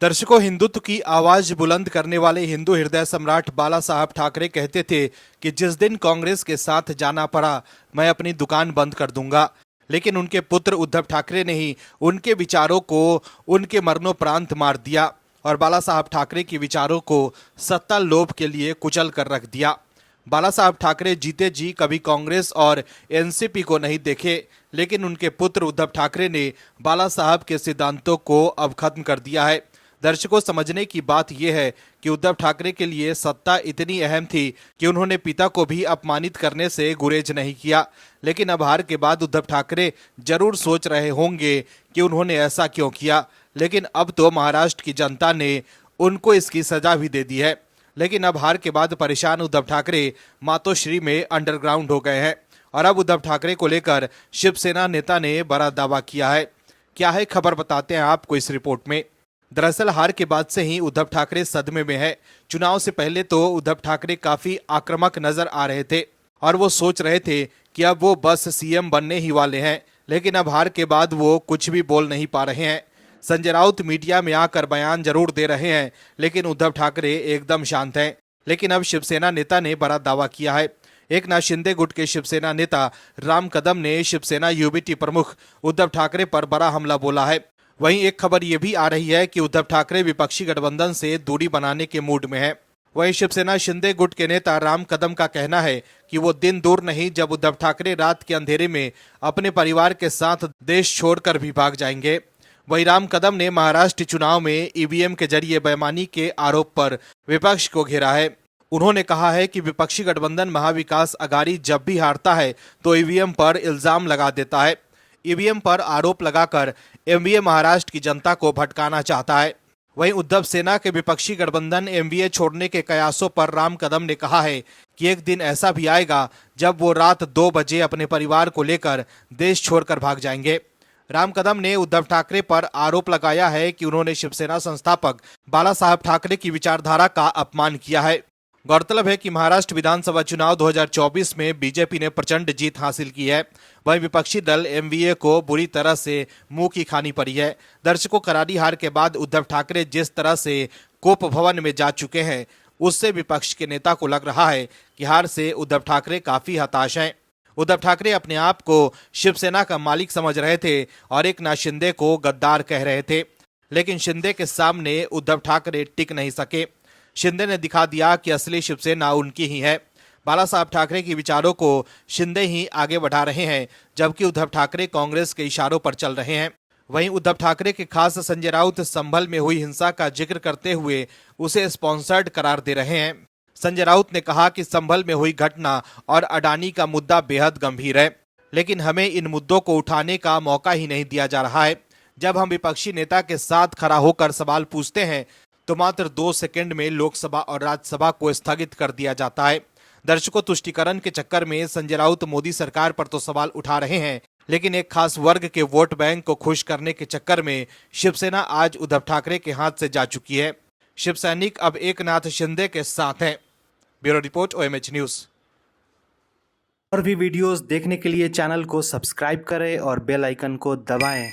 दर्शकों, हिंदुत्व की आवाज बुलंद करने वाले हिंदू हृदय सम्राट बाला साहब ठाकरे कहते थे कि जिस दिन कांग्रेस के साथ जाना पड़ा, मैं अपनी दुकान बंद कर दूंगा। लेकिन उनके पुत्र उद्धव ठाकरे ने ही उनके विचारों को उनके मरणोपरांत मार दिया और बाला साहब ठाकरे के विचारों को सत्ता लोभ के लिए कुचल कर रख दिया। बाला साहब ठाकरे जीते जी कभी कांग्रेस और एनसीपी को नहीं देखे, लेकिन उनके पुत्र उद्धव ठाकरे ने बाला साहब के सिद्धांतों को अब खत्म कर दिया है। दर्शकों, समझने की बात यह है कि उद्धव ठाकरे के लिए सत्ता इतनी अहम थी कि उन्होंने पिता को भी अपमानित करने से गुरेज नहीं किया। लेकिन अब हार के बाद उद्धव ठाकरे जरूर सोच रहे होंगे कि उन्होंने ऐसा क्यों किया। लेकिन अब तो महाराष्ट्र की जनता ने उनको इसकी सजा भी दे दी है। लेकिन अब हार के बाद परेशान उद्धव ठाकरे मातोश्री में अंडरग्राउंड हो गए हैं और अब उद्धव ठाकरे को लेकर शिवसेना नेता ने बड़ा दावा किया है। क्या है खबर, बताते हैं आपको इस रिपोर्ट में। दरअसल हार के बाद से ही उद्धव ठाकरे सदमे में है। चुनाव से पहले तो उद्धव ठाकरे काफी आक्रामक नजर आ रहे थे और वो सोच रहे थे कि अब वो बस सीएम बनने ही वाले हैं। लेकिन अब हार के बाद वो कुछ भी बोल नहीं पा रहे हैं। संजय राउत मीडिया में आकर बयान जरूर दे रहे हैं, लेकिन उद्धव ठाकरे एकदम शांत हैं। लेकिन अब शिवसेना नेता ने बड़ा दावा किया है। एकनाथ शिंदे गुट के शिवसेना नेता राम कदम ने शिवसेना यूबीटी प्रमुख उद्धव ठाकरे पर बड़ा हमला बोला है। वहीं एक खबर ये भी आ रही है कि उद्धव ठाकरे विपक्षी गठबंधन से दूरी बनाने के मूड में है। वहीं शिवसेना शिंदे गुट के नेता राम कदम का कहना है कि वो दिन दूर नहीं जब उद्धव ठाकरे रात के अंधेरे में अपने परिवार के साथ देश छोड़कर भी भाग जाएंगे। वहीं राम कदम ने महाराष्ट्र चुनाव में ईवीएम के जरिए बेईमानी के आरोप पर विपक्ष को घेरा है। उन्होंने कहा है कि विपक्षी गठबंधन महाविकास अघाड़ी जब भी हारता है तो ईवीएम पर इल्जाम लगा देता है। ईवीएम पर आरोप लगाकर एमवीए महाराष्ट्र की जनता को भटकाना चाहता है। वहीं उद्धव सेना के विपक्षी गठबंधन एमवीए छोड़ने के कयासों पर राम कदम ने कहा है कि एक दिन ऐसा भी आएगा जब वो रात 2 बजे अपने परिवार को लेकर देश छोड़कर भाग जाएंगे। राम कदम ने उद्धव ठाकरे पर आरोप लगाया है कि उन्होंने शिवसेना संस्थापक बाला साहब ठाकरे की विचारधारा का अपमान किया है। गौरतलब है कि महाराष्ट्र विधानसभा चुनाव 2024 में बीजेपी ने प्रचंड जीत हासिल की है। वहीं विपक्षी दल एमवीए को बुरी तरह से मुंह की खानी पड़ी है। दर्शकों, करारी हार के बाद उद्धव ठाकरे जिस तरह से कोप भवन में जा चुके हैं, उससे विपक्ष के नेता को लग रहा है कि हार से उद्धव ठाकरे काफी हताश हैं। उद्धव ठाकरे अपने आप को शिवसेना का मालिक समझ रहे थे और एकनाथ शिंदे को गद्दार कह रहे थे। लेकिन शिंदे के सामने उद्धव ठाकरे टिक नहीं सके। शिंदे ने दिखा दिया कि असली शिवसेना उनकी ही है। बाला साहब ठाकरे के विचारों को शिंदे ही आगे बढ़ा रहे हैं, जबकि उद्धव ठाकरे कांग्रेस के इशारों पर चल रहे हैं। वहीं उद्धव ठाकरे के खास संजय राउत संभल में हुई हिंसा का जिक्र करते हुए उसे स्पॉन्सर्ड करार दे रहे हैं। संजय राउत ने कहा कि संभल में हुई घटना और अडानी का मुद्दा बेहद गंभीर है, लेकिन हमें इन मुद्दों को उठाने का मौका ही नहीं दिया जा रहा है। जब हम विपक्षी नेता के साथ खड़ा होकर सवाल पूछते हैं तो मात्र 2 सेकंड में लोकसभा और राज्यसभा को स्थगित कर दिया जाता है। दर्शकों, तुष्टीकरण के चक्कर में संजय राउत मोदी सरकार पर तो सवाल उठा रहे हैं, लेकिन एक खास वर्ग के वोट बैंक को खुश करने के चक्कर में शिवसेना आज उद्धव ठाकरे के हाथ से जा चुकी है। शिव सैनिक अब एकनाथ शिंदे के साथ हैं। Bureau report, OMH news. और भी वीडियोस देखने के लिए चैनल को सब्सक्राइब करें और बेल आइकन को दबाएं।